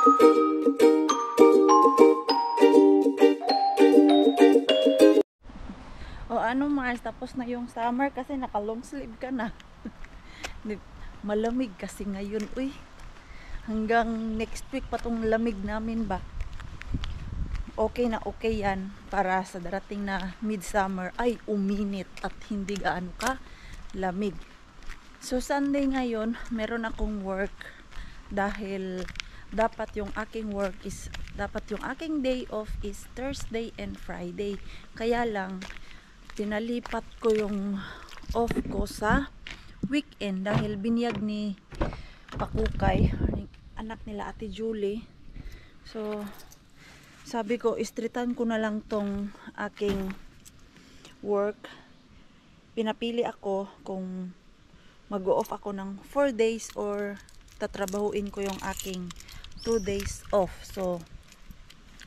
O ano Mars, tapos na yung summer kasi naka long sleeve ka na. Malamig kasi ngayon, uy. Hanggang next week pa tong lamig namin ba. Okay na okay yan para sa darating na midsummer ay uminit at hindi gaano ka lamig. So Sunday ngayon, meron akong work dahil dapat yung aking day off is Thursday and Friday. Kaya lang tinalipat ko yung off ko sa weekend dahil binyag ni Pakukay, anak nila Ate Julie. So sabi ko, istritan ko na lang tong aking work. Pinapili ako kung mag-off ako ng 4 days or tatrabahuin ko yung aking 2 days off. So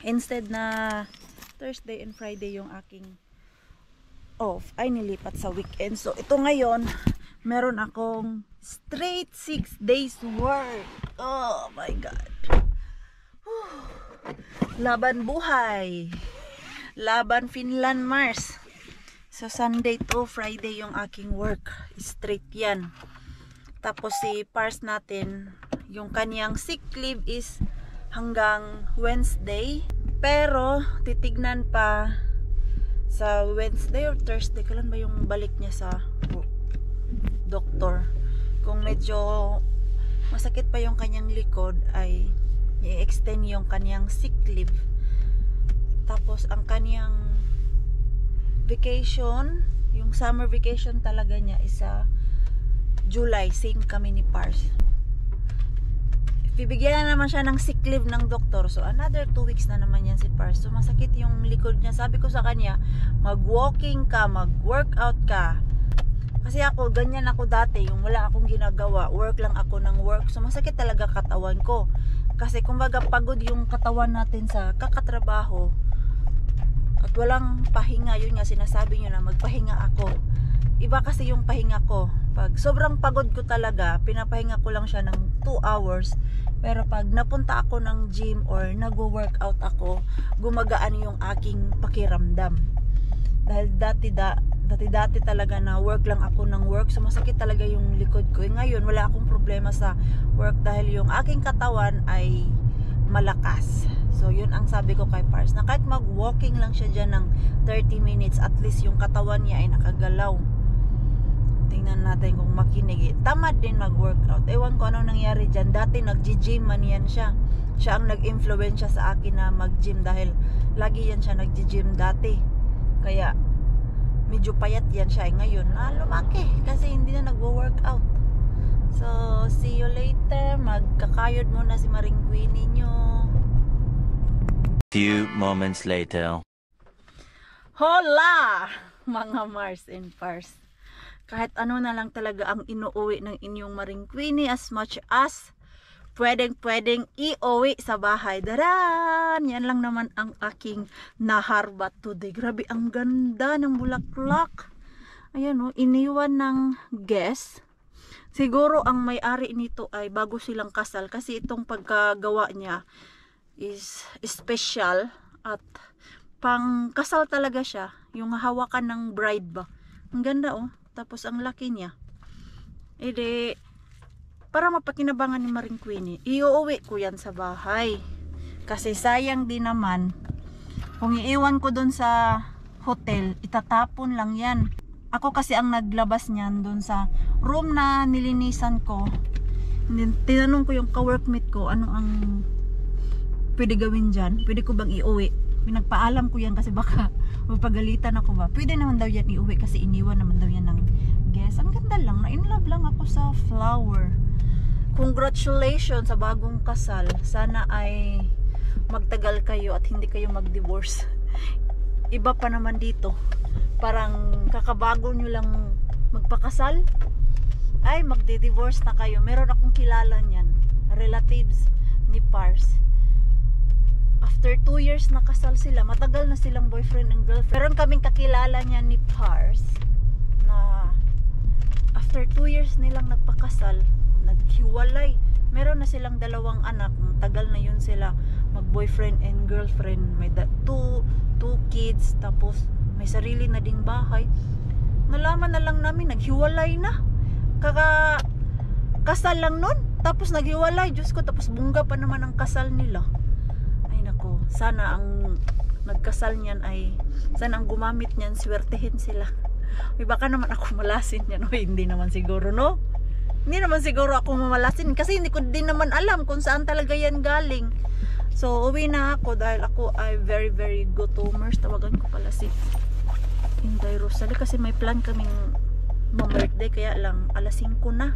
instead na Thursday and Friday yung aking off, ay nilipat sa weekend. So ito ngayon, meron akong straight 6 days work. Oh my God. Whew. Laban buhay. Laban Finland Mars. So Sunday to Friday yung aking work. Straight yan. Tapos si Pars natin, yung kanyang sick leave is hanggang Wednesday. Pero titignan pa sa Wednesday or Thursday, kailan ba yung balik niya sa doktor. Kung medyo masakit pa yung kanyang likod, ay i-extend yung kanyang sick leave. Tapos ang kanyang vacation, yung summer vacation talaga niya is sa July. Same kami ni Pars. Bibigyan na naman siya ng sick leave ng doktor. So another 2 weeks na naman yan si Pars. So masakit yung likod niya. Sabi ko sa kanya, mag-walking ka, mag-workout ka. Kasi ako, ganyan ako dati. Yung wala akong ginagawa, work lang ako ng work. So masakit talaga katawan ko. Kasi kumbaga pagod yung katawan natin sa kakatrabaho. At walang pahinga. Yun nga, sinasabi nyo na magpahinga ako. Iba kasi yung pahinga ko. Pag sobrang pagod ko talaga, pinapahinga ko lang siya ng 2 hours. Pero pag napunta ako ng gym or nagwo-workout ako, gumagaan yung aking pakiramdam. Dahil dati talaga na work lang ako ng work, so masakit talaga yung likod ko. Ngayon wala akong problema sa work dahil yung aking katawan ay malakas. So yun ang sabi ko kay Pars, na kahit mag-walking lang siya dyan ng 30 minutes, at least yung katawan niya ay nakagalaw. Tingnan natin kung makinig. Tamad din mag-workout. Ewan ko anong nangyari dyan. Dati nag-gym man yan siya. Siya ang nag-influensya sa akin na mag-gym dahil lagi yan siya nag-gym dati. Kaya medyo payat yan siya. Ngayon lumaki kasi hindi na nag-workout. So see you later. Magkakayod muna si Maring Queenie nyo. Few moments later. Hola! Mga Mars and Pars. Kahit ano na lang talaga ang inuuwi ng inyong Maring Queenie, as much as pwedeng iuwi sa bahay. Daran! Yan lang naman ang aking naharbat today. Grabe, ang ganda ng bulaklak. Ayan o, iniwan ng guest. Siguro ang may-ari nito ay bago silang kasal kasi itong pagkagawa niya is special at pang kasal talaga siya. Yung hawakan ng bride ba. Ang ganda oh. Tapos ang laki niya. Ede, para mapakinabangan ni Maring Queenie, iuuwi ko yan sa bahay. Kasi sayang din naman, kung iiwan ko dun sa hotel, itatapon lang yan. Ako kasi ang naglabas niyan dun sa room na nilinisan ko. Tinanong ko yung ka-workmate ko, ano ang pwede gawin dyan? Pwede ko bang iuwi? Pinagpaalam ko yan kasi baka mapagalitan ako ba. Pwede naman daw yan iuwi kasi iniwan naman daw yan ng guest. Ang ganda lang, na-inlove lang ako sa flower. Congratulations sa bagong kasal. Sana ay magtagal kayo at hindi kayo mag-divorce. Iba pa naman dito. Parang kakabago nyo lang magpakasal, ay magdi-divorce na kayo. Meron akong kilala niyan, relatives ni Pars. After 2 years nakasal sila, matagal na silang boyfriend and girlfriend. Meron kaming kakilala niya ni Pars na after 2 years nilang nagpakasal, naghiwalay. Meron na silang 2 anak, tagal na yun sila boyfriend and girlfriend, may two kids, tapos may sarili na ding bahay. Nalaman na lang namin, naghiwalay na. Kasal lang nun, tapos naghiwalay. Diyos ko, tapos bungga pa naman ang kasal nila. Ay nako, sana ang nagkasal niyan ay, sana ang gumamit niyan, swertehin sila. Uy, baka naman ako malasin yan. Uy, hindi naman siguro, no? Hindi naman siguro ako mamalasin kasi hindi ko din naman alam kung saan talaga yan galing. So, uwi na ako dahil ako ay very very gutomers. Tawagan ko pala si Inday Rosalie kasi may plan kaming birthday, kaya lang alas 5 na.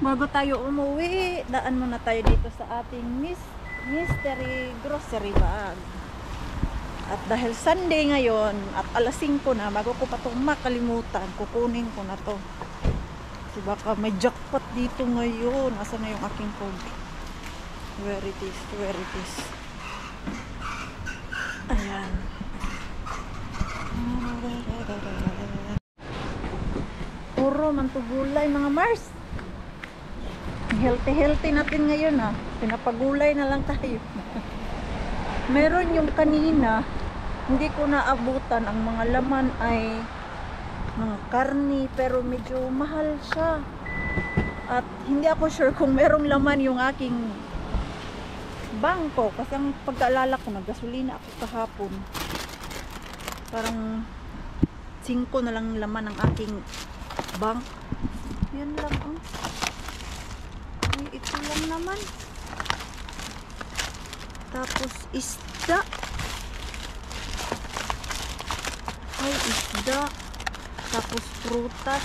Bago tayo umuwi, daan muna tayo dito sa ating mystery grocery bag. At dahil Sunday ngayon at alas 5 na, bago ko pa itong makalimutan, kukunin ko na to. Kasi baka may jackpot dito ngayon. Asa na yung aking code? Where it is, where it is. Ayan. Puro mantugulay mga Mars. Healthy natin ngayon ha. Pinapagulay na lang tayo. Meron yung kanina, hindi ko naabutan. Ang mga laman ay mga karni, pero medyo mahal siya. At hindi ako sure kung merong laman yung aking bangko. Kasi ang pagkaalala ko, naggasolina ako kahapon. Parang 5 na lang laman ng aking bank. Yan lang oh. Ay, ito lang naman. Tapos isda. Ay, isda. Tapos prutas.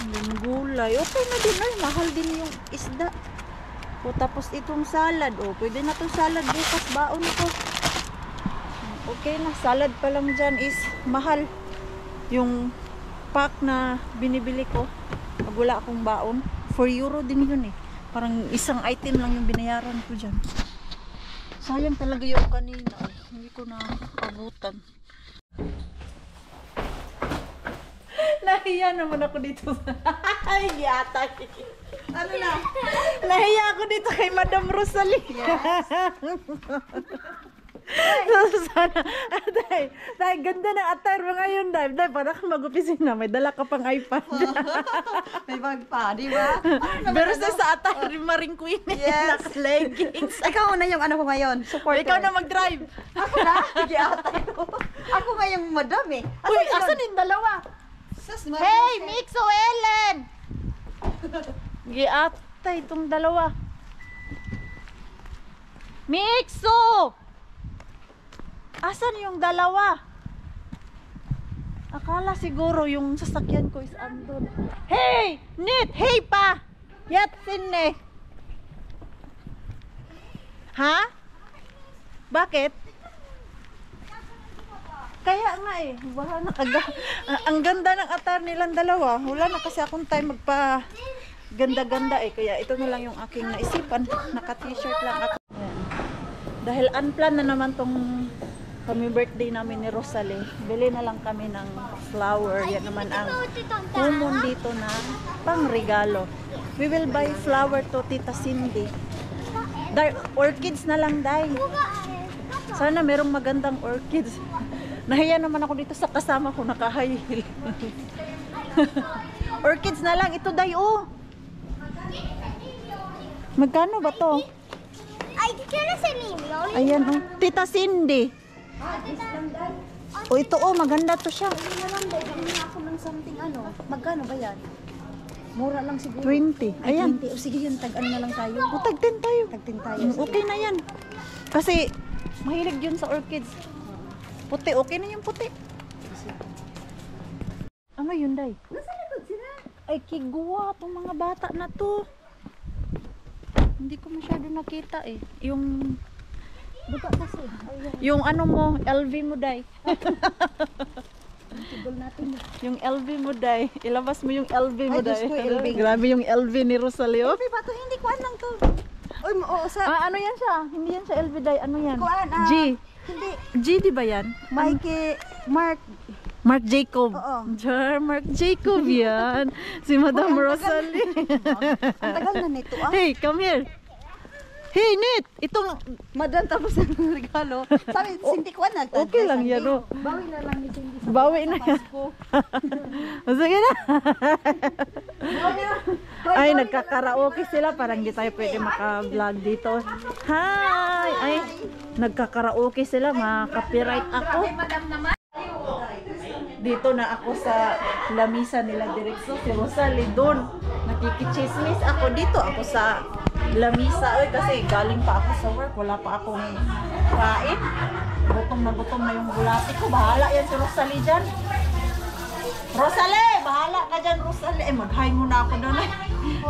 Yung gulay. Okay na din ay. Mahal din yung isda. O, tapos itong salad. O, pwede na itong salad bukas. Baon ko. Okay na. Salad pa lang dyan is mahal. Yung pack na binibili ko. Pag wala akong baon. 4 euro din yun eh. Parang isang item lang yung binayaran ko dyan. Sayang talaga yung kanina. Hindi ko na abutan. Nahiya naman ako dito. Ay, giatay. Ano na? Nahiya ako dito kay Madam Rosalie. Yes. Sana. Dahil ganda ng attire mo ngayon, Dahil para kang mag-opisina. May dala ka pang iPad. May bag pa, di ba? Pero sa attire, Maring Queen. Yes. Naka-leggings. Ikaw na yung ano ko ngayon, supporter. Ikaw na mag-drive. Ako na? Giatay ko. Ako nga yung madam eh. Uy, asan yung dalawa? Hey, Mixo Ellen! Giatay itong dalawa. Mixo! Asan yung dalawa? Akala siguro yung sasakyan ko is andun. Hey! Nit! Hey pa! Yatsin eh! Ha? Bakit? Kaya nga eh, wala na ang ganda ng attire nilang dalawa. Wala na kasi akong time magpa ganda-ganda eh. Kaya ito na lang yung aking naisipan. Naka-t-shirt lang ako. Ayan. Dahil unplanned na naman tong kami birthday namin ni Rosalie. Bili na lang kami ng flower. Yan naman ang common dito na pang-regalo. We will buy flower to Tita Cindy. Orchids na lang, Day. Sana merong magandang orchids. Nahiya naman ako dito sa kasama ko, naka-high heel. Orchids na lang. Ito, Day, oh. Magkano ba to? Ay, kaya sa name, Ayan, oh. Tita Cindy. Oh, ito, oh. Maganda to siya. Ako ng something ano. Magkano ba yan? Mura lang siguro. 20. Ay, Ayan. 20. O sige yun, tag-ano na lang tayo. Oh, tag-10 tayo. Tag-10 tayo. Okay na yan. Kasi, mahilig yun sa orchids. Puti, okay na yung puti. Ano yun, Day? Nasa likod sila. Ay, kigwa. Itong mga bata na to. Hindi ko masyado nakita eh. Yung... Buka kasi. Yung ano mo, LV mo, Day. Tibol natin. Yung LV mo, Day. Ilabas mo yung LV mo, Ay, Diyos Day. ko, LV. Grabe yung LV ni Rosalie. Sabi ba ito? Hindi ko lang to. Uy, oo, sa... Ano yan siya? Hindi yan siya LV, Day. Ano yan? Kuan, G. Hindi. G, di ba yan? Mikey, Mark. Mark Jacob. Oo. Mark Jacob yan. Si Madam Uy, ang Rosalie. Ang tagal na nito ah. Hey, come here. Hey, Nit! Itong madan tapos ang regalo. Sabi, Cindy ko na. Okay lang yan, oh. Bawi na lang ni Cindy sa Bawi na yan. Sige na. Ay, nagkakaraoke sila. Parang di tayo pwede maka-vlog dito. Hi! Ay, nagkakaraoke sila. Maka-copyright ako. Dito na ako sa lamisa nila direkso. Si Rosalie doon. Nakikichismis ako dito. Ako sa lamisa. Oy, kasi galing pa ako sa work. Wala pa akong kain. Gutom na yung bulati ko. Bahala yan si Rosalie dyan. Rosalie! Bahala ka dyan, Rosalie. Eh, mag-hi muna ako doon.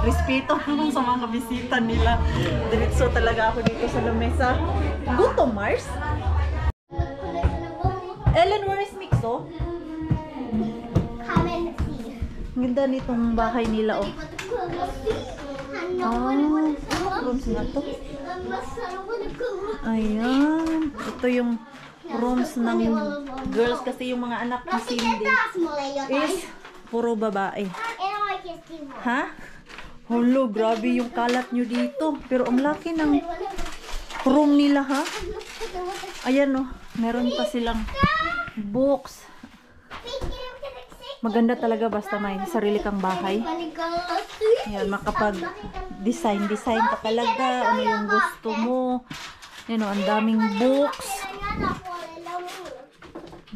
Respeto naman sa mga bisita nila. Diretso talaga ako dito sa lamesa. Gutom, Mars? Ellen, where is Mixo? Come and see. Ang ganda nitong bahay nila, oh. Rooms na to. Ayan. Ito yung rooms ng girls kasi yung mga anak ni Cindy is puro babae. Ha? Hulo, grabe yung kalat nyo dito. Pero ang laki ng room nila, ha? Ayan, oh. Meron pa silang books. Maganda talaga basta may sarili kang bahay. Ayan, makapag-design ka talaga. Ano yung gusto mo. Ayan, oh, ang daming books.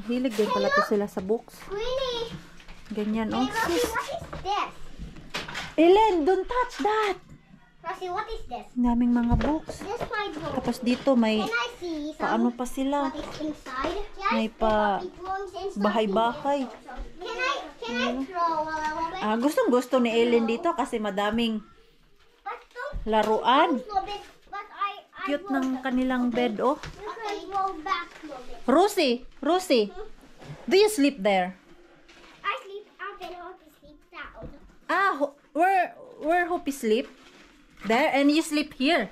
Hilig din pala to sila sa books. Ganyan, oh. Ellen, don't touch that! Rosie, what is this? Daming mga books. This is my book. Tapos dito may Can I see paano pa sila. what is inside? May pa It belongs inside. bahay-bahay. Can I throw a little bit? Gustong gusto ni Ellen dito kasi madaming But don't laruan. little bit. But I Cute ng kanilang bed, oh. Okay, roll back a little bit. Rosie, do you sleep there? I sleep up and I want to sleep down. Where Hopi sleep? There, and you sleep here.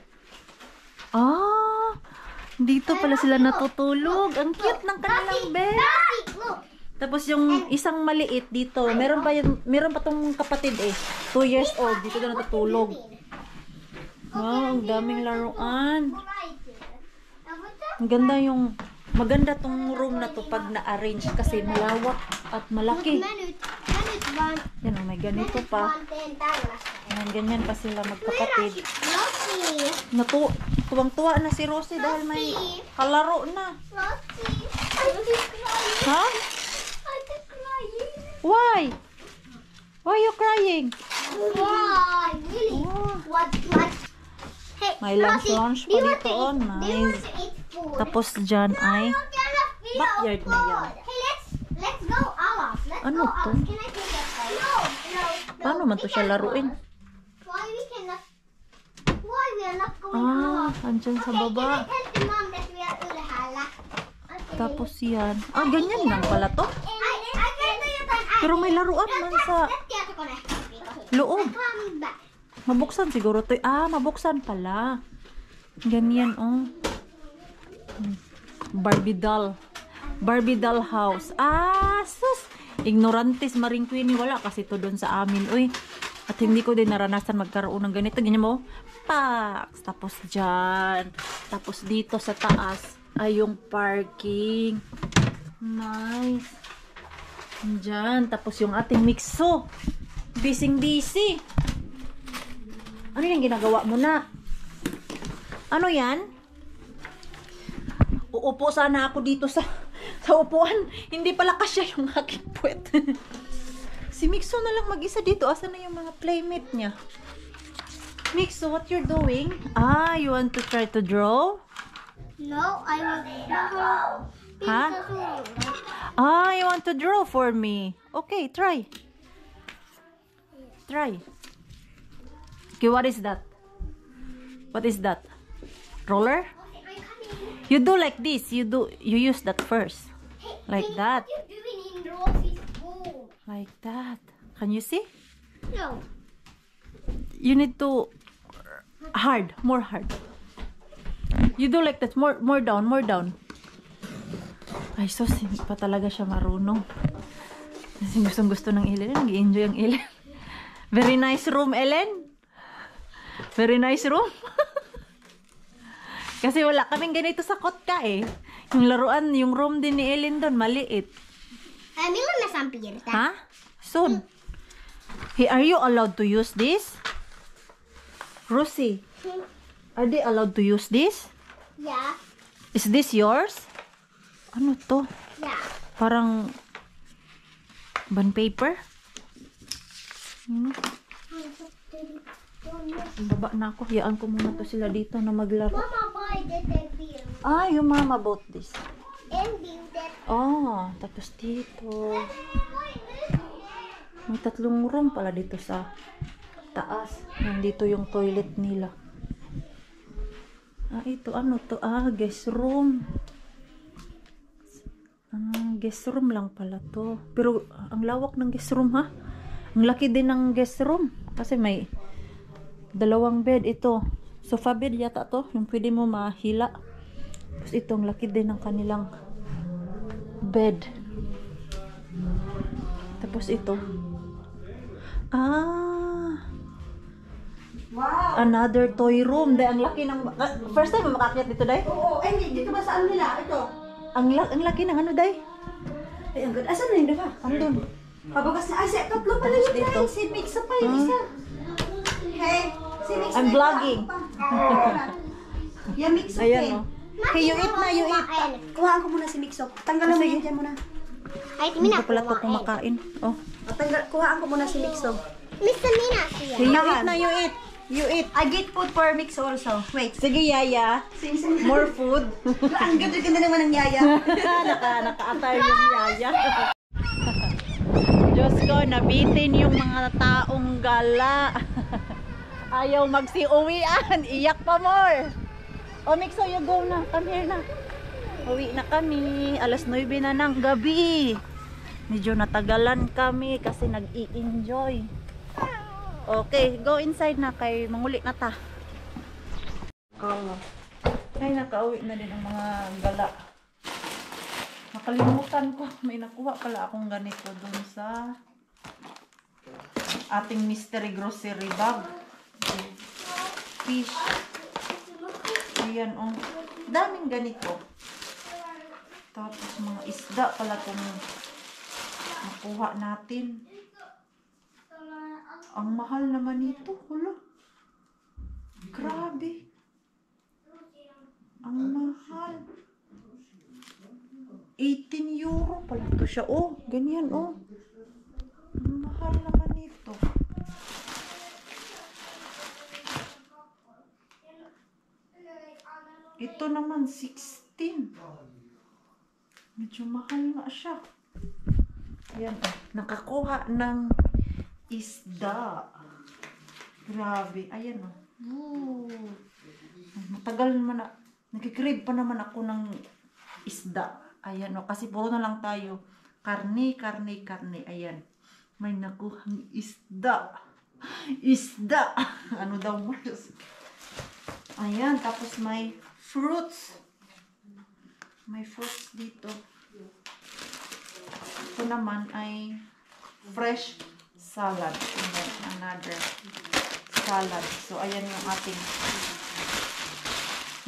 Dito pala sila natutulog. Ang cute ng kanilang bed. Rosie, look. Tapos yung isang maliit dito, meron pa tong kapatid 2 years old, dito na natutulog. Wow, ang daming laruan. Right there. Now what's that? Ang ganda maganda tong room na to pag na-arrange kasi malawak at malaki. Minute one. Yan, may ganito pa. Yan, ganyan pa sila magkapatid. Rosie. Tuwang-tuwa na si Rosie dahil may kalaro na. Rosie. I'm just crying. Ha? I'm just crying. Why? Why are you crying? Why? Really? Oh. What? Hey, May Rosie, lunch do you pa want dito, to oh, eat- Do you want nice. to eat food? Tapos dyan ay backyard na yan. Hey, let's go out. Let's Ano go out. to? Can I take that phone? No. Paano man to siya laruin? Why we cannot? Why we are not going out? Andyan sa Okay, can I baba. tell the mom that we are ulahala? Okay. Tapos yan. Ganyan lang pala to. I can do you can. Pero may laruan man sa Let's get to connect. loob. Coming back. Mabuksan siguro to. Mabuksan pala. Ganyan, oh. Barbie doll. Barbie doll house. Sus! Ignorantes Maring Queenie. Wala kasi to doon sa amin. Uy. At hindi ko din naranasan magkaroon ng ganito. Ganyan mo. Paks. Tapos dyan. Tapos dito sa taas ay yung parking. Nice. Dyan. Tapos yung ating mixo. Bising-busy. Ano yung ginagawa mo na? Ano yan? Uupo sana ako dito sa upuan. Hindi pala kasya yung aking puwet. Si Mixo na lang mag-isa dito. Asan na yung mga playmate niya? Mixo, what you're doing? You want to try to draw? No, I want to draw. Ha? You want to draw for me? Okay, try. Try. Okay, what is that? What is that? Roller? You do like this. You use that first. Like that. What are you doing in Rosie's room? Like that. Can you see? No. You need to more hard. You do like that. More down, more down. Ay, sus, hindi pa talaga siya marunong. Kasi gustong-gusto ng Ellen. Nag-enjoy ang Ellen. Very nice room, Ellen. Very nice room. Kasi wala kaming ganito sa kotka eh. Yung laruan, yung room din ni Ellen doon, maliit. Milloin me saan piirtää? Ha? Soon. Hey, are you allowed to use this? Rosie, are they allowed to use this? Yeah. Is this yours? Ano to? Yeah. Parang bond paper? Baba na ako. Hayaan ko muna to sila dito na maglaro. Mama buy this and beer. Ah, yung mama bought this. And beer that. Oh, tapos dito. May 3 room pala dito sa taas. Nandito yung toilet nila. Ah, ito. Ano to? Ah, guest room. Ah, guest room lang pala to. Pero, ang lawak ng guest room, ha? Ang laki din ng guest room. Kasi may 2 bed ito. Sofa bed yata to. Yung pwede mo mahila. Tapos ito, ang laki din ng kanilang bed. Tapos ito. Ah. Wow! Another toy room. Dahil ang laki ng... First time mo makakit dito, Day? Oo, ay, dito ba saan nila? Ito. Ang laki ng ano, Day? Ay, ang ganda. Asan na yun, diba? Andun. Pabagas na. Ay, tatlo pala yun. Dito. Ay, si Mixa pa yung isa. Hey, si Mixa. I'm vlogging. Yeah, Mixa. Ayan, oh. Hey, you eat na, you eat. Kuhaan ko muna si Mixo. Tanggalan mo yan dyan muna. Ay, Hindi minä ko pala to kumakain. Oh. Kuhaan ko muna si Mixo. Missä minä Hey, siellä? you eat na, you eat. You eat. I get food for Mixo also. Wait. Sige, Yaya. Sing. More food. Ang ganda naman ng yaya. Naka-attire yung Yaya. Diyos ko, nabitin yung mga taong gala. Ayaw magsi-uwian. Iyak pa more. Oh, Mixo, you go na. Come here na. Uwi na kami. Alas 9 na ng gabi. Medyo natagalan kami kasi nag-i-enjoy. Okay, go inside na kay manguli na ta. Ay, nakauwi na din ang mga gala. Nakalimutan ko. May nakuha pala akong ganito dun sa ating mystery grocery bag. Fish. Ayan, oh. Daming ganito. Tapos mga isda pala itong nakuha natin. Ang mahal naman nito. Hala. Grabe. Ang mahal. 18 euro pala ito siya. Oh, ganyan, oh. Ang mahal naman nito. Ito naman, 16. Medyo mahal nga siya. Ayan, oh. Nakakuha ng isda. Grabe. Ayan, oh. Ooh. Matagal naman na. Nagkikrib pa naman ako ng isda. Ayan, oh. Kasi puro na lang tayo. Karne. Ayan. May nakuhang isda. Isda. Ano daw mas? Ayan. Tapos may fruits. May fruits dito. Ito naman ay fresh salad. And then another salad. So, ayan yung ating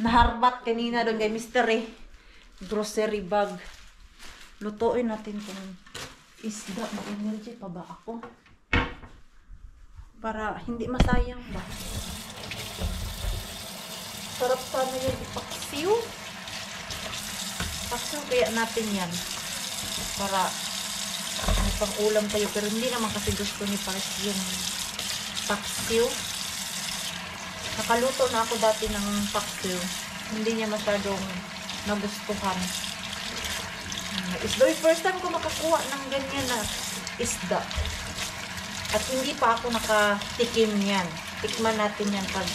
naharbat kanina doon kay Mystery grocery bag. Lutuin natin itong isda. Mag-energy pa ba ako? Para hindi masayang ba? Sarap sana yung ipaksiw. Paksiw kaya natin yan. Para may pang ulam tayo. Pero hindi naman kasi gusto ni Pars yung paksiw. Nakaluto na ako dati ng paksiw. Hindi niya masyadong nagustuhan. Isda, first time ko makakuha ng ganyan na isda. At hindi pa ako nakatikim yan. Tikman natin yan pag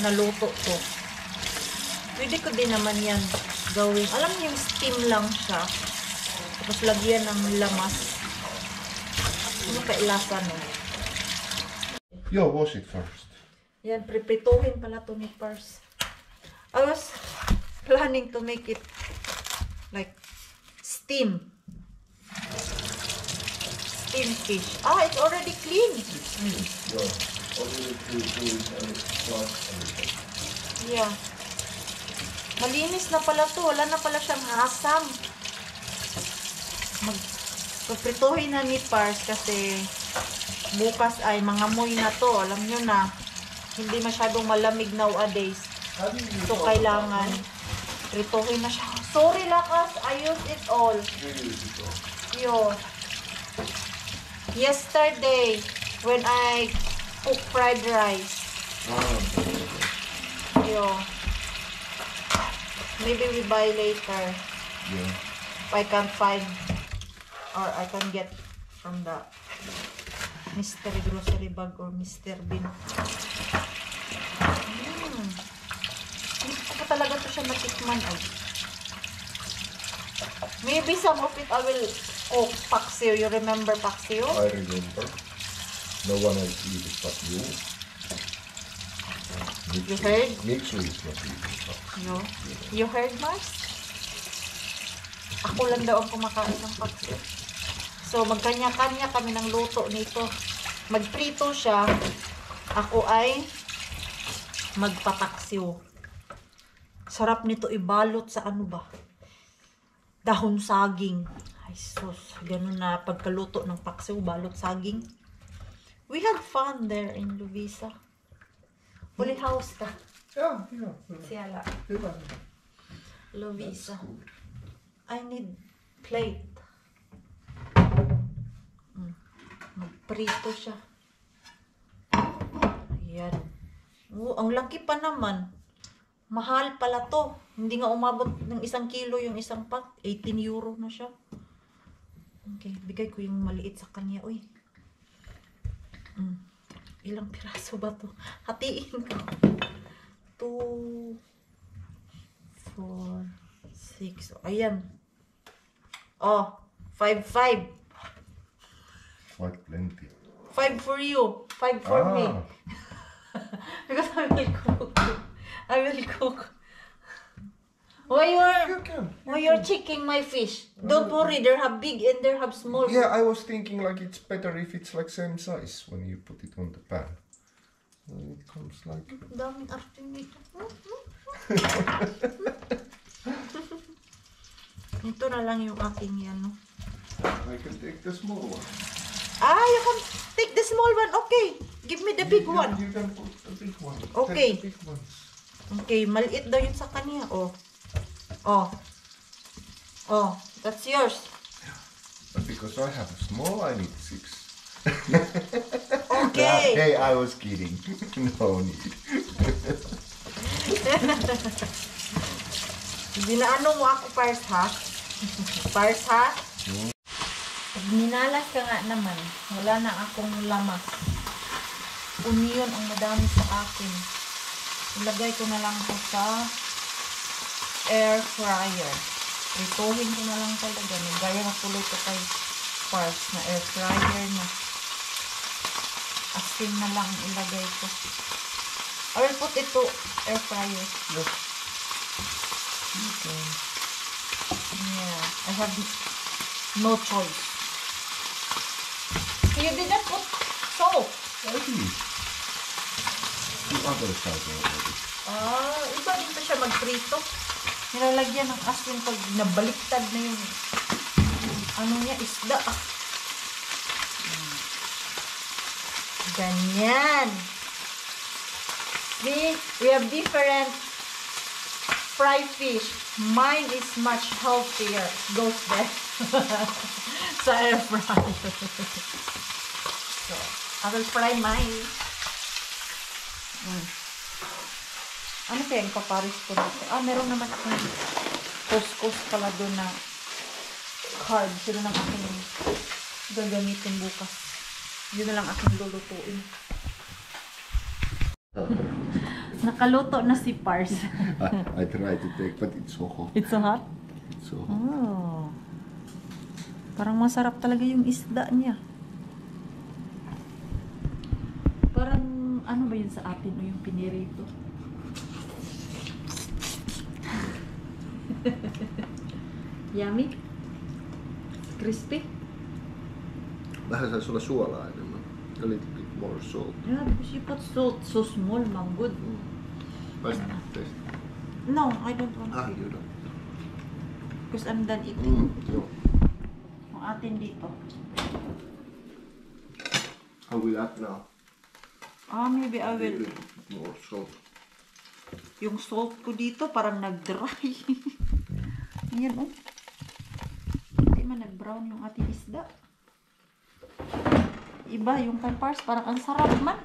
naluto ko. Pwede ko din naman yan gawin. Alam niyo yung steam lang siya. Tapos lagyan ng lamas. Ano kailasa no? Yo, wash it first. Yan, pripituhin pala to ni Pars. I was planning to make it like steam. Steam fish. Ah, it's already clean. Yeah. Only to do it and it's flush and Yeah. Malinis na pala to. Wala na pala siyang hasang. Paprituhin na ni Pars kasi bukas ay mangamoy na to. Alam nyo na, hindi masyadong malamig nowadays. So, kailangan prituhin na siya. Sorry, lakas. I used it all. Yo. Yesterday, when I cook fried rice. Yo. Maybe we buy later. Yeah. If I can't find or I can get from the mystery grocery bag or Mr. Bean. Hindi ko pa talaga to siya natikman. Ay. Maybe some of it I will cook paksiw. You remember paksiw? I remember. No one else eat it but you. You heard? Mitsu is not eating but No. You heard, Mars? Ako lang daw ang kumakain ng paksiw. So, magkanya-kanya kami ng luto nito. Magprito siya. Ako ay magpapaksiw. Sarap nito ibalot sa ano ba? Dahon saging. Ay sus, ganun na pagkaluto ng paksiw, balot saging. We had fun there in Lovisa. Fully house ka. yeah. Siyala. Lovisa. I need plate. Magprito siya. Ayan. Oh, ang laki pa naman. Mahal pala to. Hindi nga umabot ng 1 kilo yung isang pack. 18 euro na siya. Okay, bigay ko yung maliit sa kanya. Uy. Ilang piraso ba to? Hatiin ko. 2, 4, 6. Ayan. Oh, 5. Quite plenty. 5 for you. 5 for me. Because I will cook. I will cook. Why you're checking my fish? Don't worry, they have big and they have small. Yeah, I was thinking like it's better if it's like same size when you put it on the pan. It comes like... Daming arte nito. Ito na lang yung aking yan, no? I can take the small one. You can take the small one. Okay. Give me the big one. You can put the big one. Okay. Take the big ones. Okay, maliit daw yun sa kanya. Oh, that's yours. But because I have a small, I need 6. Okay. Hey, I was kidding. No need. Ginaano mo ako, Pars, ha? Pars, ha? Pag minalas ka nga naman, wala na akong lamas. Union ang madami sa akin. Ilagay ko na lang ito sa air fryer. Prituhin ko na lang talaga. Nagaya na tuloy ito kay Pars na air fryer na. Asin na lang ilagay ko. I will put it to air fryer. Yes. Okay. Yeah, I have no choice. You did not put salt. I did. The other side already. Iba din pa siya magprito. Nilalagyan ng asin pag nabaliktad na yung ano niya, isda. Ganyan. See, we have different fried fish. Mine is much healthier. Goes there. Sa air fryer. So, I will fry mine. Ano kaya yung paparis ko dito? Meron naman akong couscous pala doon na carbs. Yun na lang aking gagamitin bukas. Yun na lang aking lulutuin. Nakaluto na si Pars. I try to take, but it's so hot. It's so hot? It's so hot. Oh. Parang masarap talaga yung isda niya. Parang ano ba yun sa atin o yung pinirito? Yummy? Crispy? Vähän saisi olla suolaa enemmän. A little bit more salt. Yeah, because you put salt so small, man. Good. Taste. No, I don't want to. You don't. Because I'm done eating. No. Ang atin dito. How will that now? Maybe I will. More salt. Yung salt ko dito parang nag-dry. Ayan, oh. Hindi man nag-brown yung ating isda. Iba yung kay Pars, parang ang sarap man.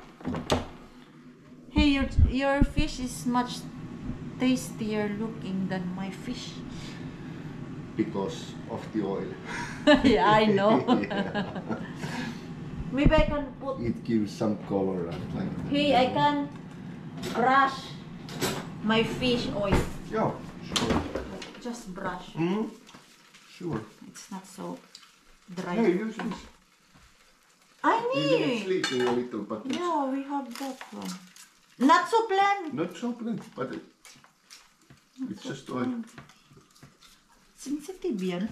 Hey, your fish is much tastier looking than my fish. Because of the oil. Yeah, I know. Yeah. Maybe I can put... It gives some color. Like Hey, I can brush my fish oil. Yeah, sure. Just brush. Sure. It's not so dry. Hey, use this. I Even need. sleeping a little, but Yeah, we have that one. Not so plain. not so plain, but it's just oil. Sensitive yan.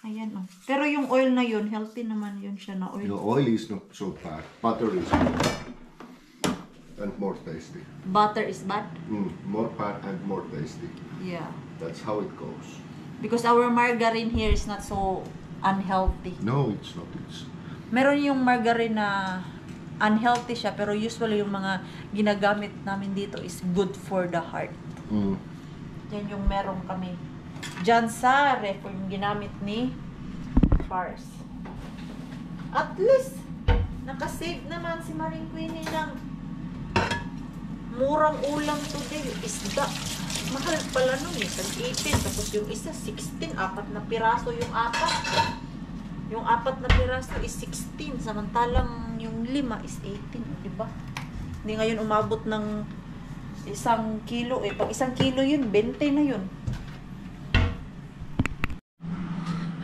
Ayan, oh. Pero yung oil na yun, healthy naman yun siya na The oil. oil is not so bad. Butter is good and more tasty. Butter is bad? More bad and more tasty. Yeah. That's how it goes. Because our margarine here is not so unhealthy. No, it's not. It's Meron yung margarine na unhealthy siya, pero usually yung mga ginagamit namin dito is good for the heart. Yan yung meron kami dyan sa ref, yung ginamit ni Pars. At least, nakasave naman si Maring Queenie ng murang ulam today. Isda. Mahal pala nun eh. 18. Tapos yung isa, 16. 4 na piraso yung 4. Yung 4 na piraso is 16. Samantalang yung 5 is 18. Diba? Hindi ngayon umabot ng 1 kilo eh. Pag 1 kilo yun, 20 na yun.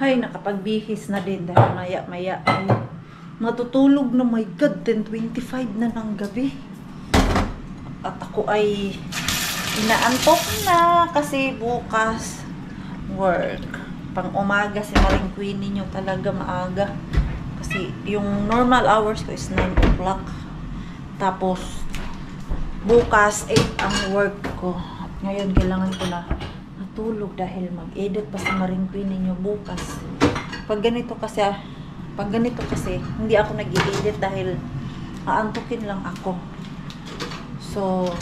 Ay, nakapagbihis na din dahil maya-maya ay matutulog na. My God, 10:25 na ng gabi. At ako ay inaantok na kasi bukas work. Pang umaga si Maring Queenie nyo talaga maaga. Kasi yung normal hours ko is 9 o'clock. Tapos bukas 8 ang work ko. Ngayon kailangan ko na matulog dahil mag-edit pa si Maring Queenie nyo bukas. Pag ganito kasi hindi ako nag-i-edit dahil aantukin lang ako. So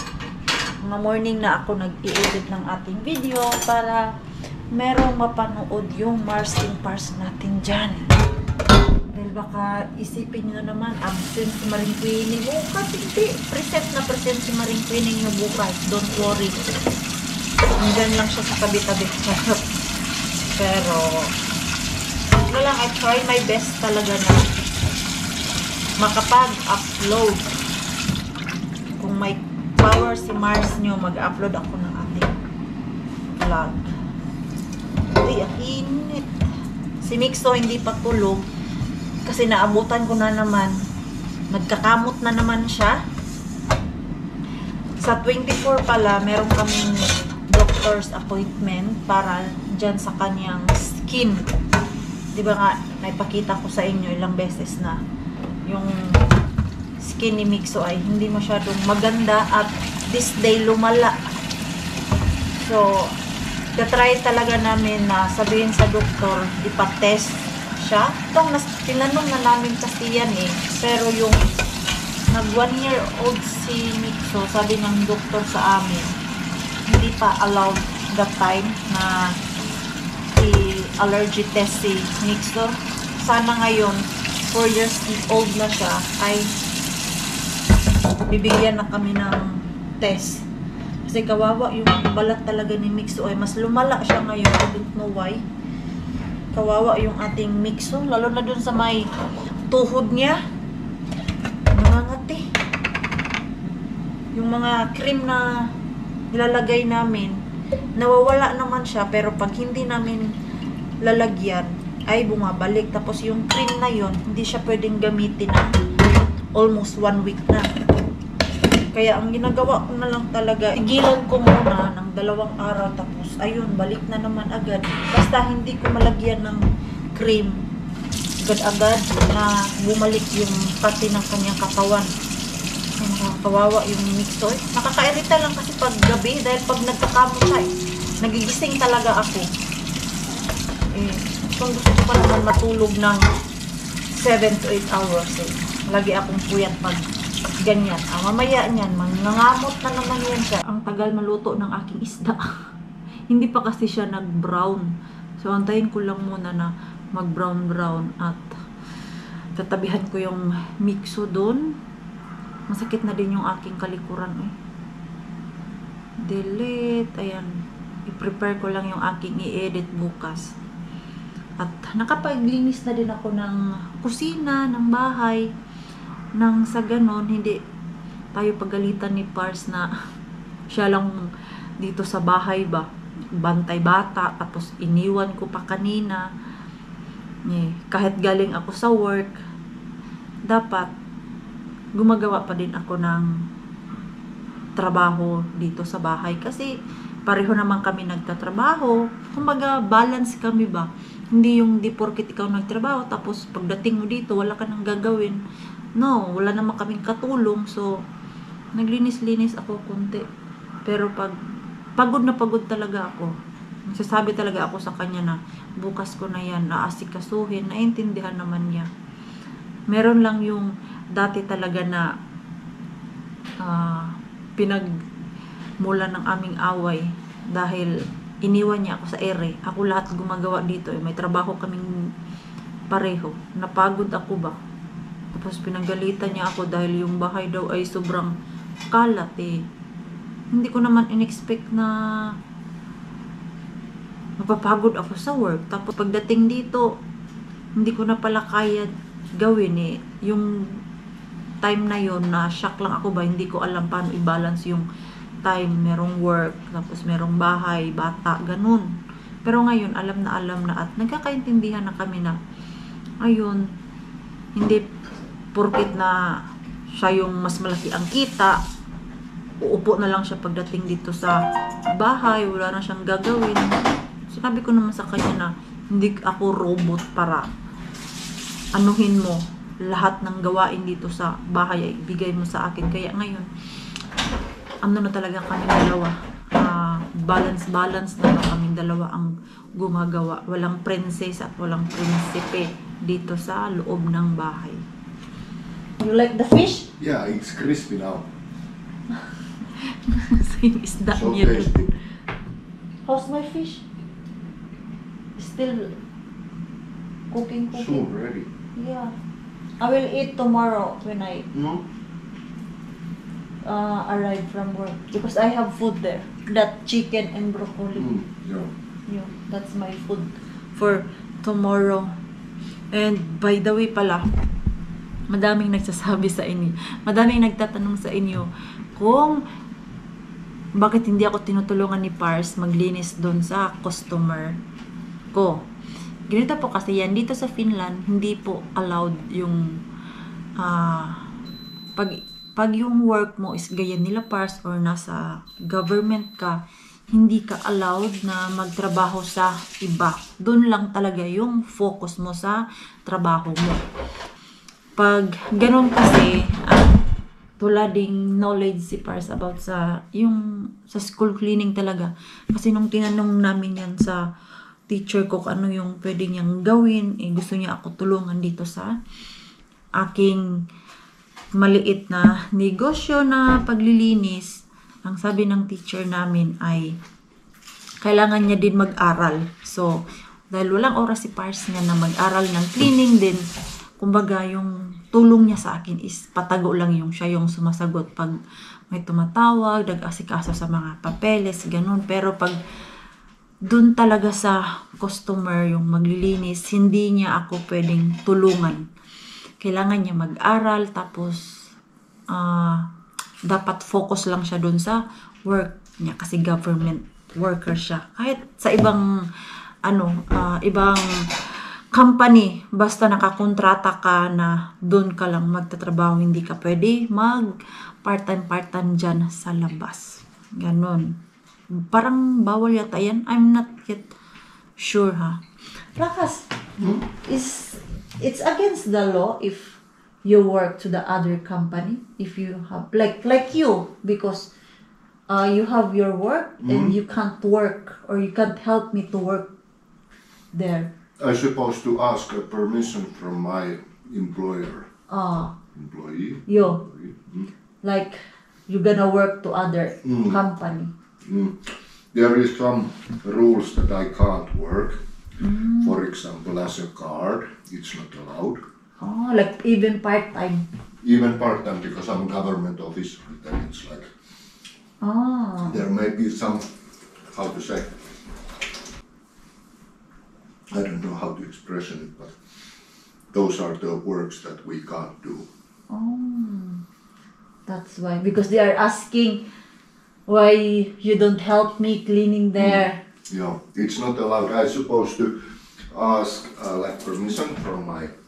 mga morning na ako nag-i-edit ng ating video para merong mapanood yung Mars and Pars natin dyan. Dahil baka isipin nyo naman absent si Maring Queenie bukas. Hindi, present na present si Maring Queenie nyo bukas. Don't worry. Nandyan lang siya sa tabi-tabi. Pero ano lang, I try my best talaga na makapag-upload. Kung may power si Mars nyo, mag-upload ako ng ating vlog. Uy, ang init. Si Mixo hindi pa tulog kasi naabutan ko na naman. Nagkakamot na naman siya. Sa 24 pala, meron kaming doctor's appointment para dyan sa kanyang skin. Di ba nga, naipakita ko sa inyo ilang beses na yung skin ni Mixo ay hindi masyadong maganda at this day lumala. So, tatry talaga namin na sabihin sa doktor, ipatest siya. Itong tinanong na namin kasi yan eh. Pero yung nag 1 year old si Mixo, sabi ng doktor sa amin, hindi pa allowed that time na i-allergy test si Mixo. Sana ngayon, 4 years old na siya, ay bibigyan na kami ng test. Kasi kawawa yung balat talaga ni Mixo ay mas lumala siya ngayon. I don't know why. Kawawa yung ating Mixo. Lalo na dun sa may tuhod niya. Nangangati. Yung mga cream na nilalagay namin, nawawala naman siya. Pero pag hindi namin lalagyan, ay bumabalik. Tapos yung cream na yon hindi siya pwedeng gamitin na almost 1 week na. Kaya ang ginagawa ko na lang talaga, igilan ko muna ng 2 araw tapos ayun, balik na naman agad. Basta hindi ko malagyan ng cream agad-agad na bumalik yung pati ng kanyang katawan. Kawawa yung mixer. Nakakairita lang kasi pag gabi dahil pag nagkakamot siya nagigising talaga ako. Kung gusto ko pa naman matulog ng 7 to 8 hours lagi akong puyat pag ganyan. Mamaya niyan, mangangamot na naman yan siya. Ang tagal maluto ng aking isda. Hindi pa kasi siya nag-brown. So, antayin ko lang muna na mag-brown-brown at tatabihan ko yung mixo doon. Masakit na din yung aking kalikuran. Delete. Ayan. I-prepare ko lang yung aking i-edit bukas. At nakapaglinis na din ako ng kusina, ng bahay. Nang sa ganon, hindi tayo pagalitan ni Pars na siya lang dito sa bahay ba. Bantay bata. Tapos iniwan ko pa kanina. Kahit galing ako sa work, dapat gumagawa pa din ako ng trabaho dito sa bahay. Kasi pareho naman kami nagtatrabaho. Kumbaga, balance kami ba? Hindi yung di porkit ikaw nagtrabaho, tapos pagdating mo dito, wala ka nang gagawin. No, wala naman kaming katulong. So, naglinis-linis ako konti. Pero pag pagod na pagod talaga ako, nagsasabi talaga ako sa kanya na bukas ko na yan, naasikasuhin, naintindihan naman niya. Meron lang yung dati talaga na pinagmula ng aming away dahil iniwan niya ako sa ere. Ako lahat gumagawa dito. May trabaho kaming pareho. Napagod ako ba? Tapos pinagalitan niya ako dahil yung bahay daw ay sobrang kalat Hindi ko naman in-expect na mapapagod ako sa work. Tapos pagdating dito, hindi ko na pala kaya gawin Yung time na yon na shock lang ako ba, hindi ko alam paano i-balance yung time. Merong work, tapos merong bahay, bata, ganun. Pero ngayon, alam na at nagkakaintindihan na kami na ayun, hindi porkit na siya yung mas malaki ang kita, uupo na lang siya pagdating dito sa bahay, wala na siyang gagawin. Sinabi ko naman sa kanya na hindi ako robot para anuhin mo lahat ng gawain dito sa bahay ay ibigay mo sa akin. Kaya ngayon, ano na talaga kami dalawa, balance na lang kami dalawa ang gumagawa. Walang princess at walang prinsipe dito sa loob ng bahay. You like the fish? Yeah, it's crispy now. Same isda So niya. tasty. How's my fish? Still cooking. Soon ready. Yeah. I will eat tomorrow when I No? arrive from work. Because I have food there. That chicken and broccoli. Yeah. Yeah, that's my food for tomorrow. And by the way pala, madaming nagsasabi sa inyo, madaming nagtatanong sa inyo kung bakit hindi ako tinutulungan ni Pars maglinis doon sa customer ko. Ganito po kasi yan, dito sa Finland, hindi po allowed yung pag yung work mo is gaya nila Pars or nasa government ka, hindi ka allowed na magtrabaho sa iba. Doon lang talaga yung focus mo sa trabaho mo. Pag ganun kasi, wala ding knowledge si Pars about sa school cleaning talaga. Kasi nung tinanong namin yan sa teacher ko kung ano yung pwede niyang gawin, gusto niya ako tulungan dito sa aking maliit na negosyo na paglilinis. Ang sabi ng teacher namin ay kailangan niya din mag-aral. So, dahil walang oras si Pars niya na mag-aral ng cleaning din, kumbaga yung tulong niya sa akin is patago lang yung siya yung sumasagot pag may tumatawag, nag-asikaso sa mga papeles, ganun. Pero pag dun talaga sa customer yung maglilinis, hindi niya ako pwedeng tulungan. Kailangan niya mag-aral, tapos dapat focus lang siya dun sa work niya kasi government worker siya. Kahit sa ibang ibang company, basta nakakontrata ka na doon ka lang magtatrabaho, hindi ka pwede mag part-time dyan sa labas. Ganon. Parang bawal yata yan. I'm not yet sure ha. Rakas, it's against the law if you work to the other company if you have like you, because you have your work and you can't work, or you can't help me to work there. I supposed to ask a permission from my employer. Employee. You like you're gonna work to other company. There is some rules that I can't work. For example, as a guard, it's not allowed. Oh, like even part-time. Even part-time, because I'm a government officer, then it's like there may be some, how to say, I don't know how to express it, but those are the works that we can't do. That's why, because they are asking why you don't help me cleaning there. Yeah, it's not allowed. I'm supposed to ask like permission from my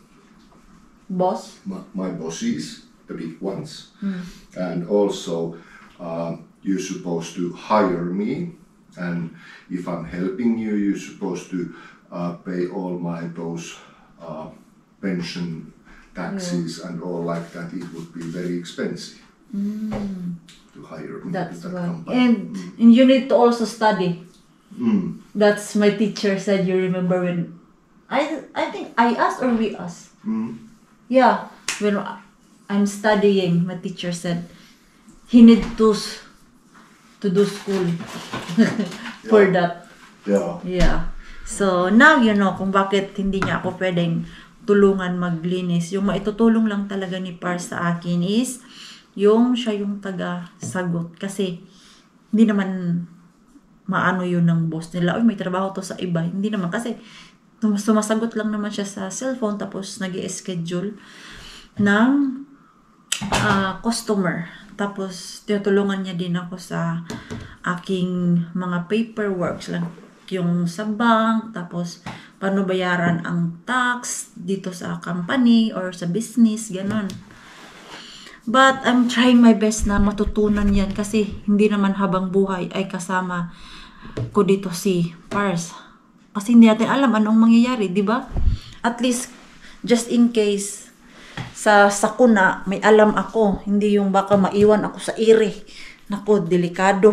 Boss? my bosses, the big ones, and also you're supposed to hire me, and if I'm helping you, you're supposed to pay all my those pension taxes and all like that. It would be very expensive to hire me. That's to that why. company. And you need to also study. That's my teacher said. You remember when I think I asked or we asked. Yeah, when I'm studying, my teacher said he need to do school for that. Yeah. Yeah. So now you know kung bakit hindi niya ako pwedeng tulungan maglinis. Yung maitutulong lang talaga ni Pars sa akin is yung siya yung taga-sagot. Kasi hindi naman maano yun ng boss nila. Uy, may trabaho to sa iba. Hindi naman kasi sumasagot lang naman siya sa cellphone tapos nag-i-schedule ng customer. Tapos tinutulungan niya din ako sa aking mga paperworks lang. Yung sa bank, tapos paano bayaran ang tax dito sa company or sa business, ganon. But I'm trying my best na matutunan yan kasi hindi naman habang buhay ay kasama ko dito si Pars. Kasi hindi natin alam anong mangyayari, di ba? At least, just in case, sa sakuna, may alam ako. Hindi yung baka maiwan ako sa ire. Naku, delikado.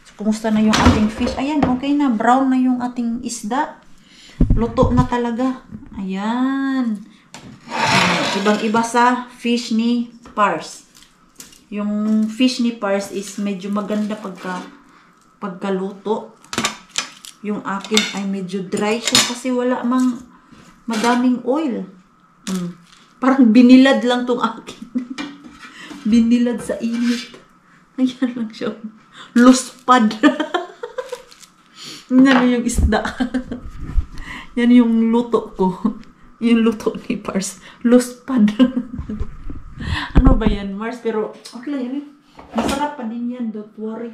So, kumusta na yung ating fish? Ayan, okay na. Brown na yung ating isda. Luto na talaga. Ayan. Ibang-iba sa fish ni Pars. Yung fish ni Pars is medyo maganda pagkaluto. Yung akin ay medyo dry siya kasi wala mang madaming oil. Parang binilad lang tong akin. Binilad sa init. Ayan lang siya. Luspad. Yan yung isda. Yan yung luto ko. Yung luto ni Pars. Luspad. Ano ba yan, Mars? Pero okay lang yan. Masarap pa din yan. Don't worry.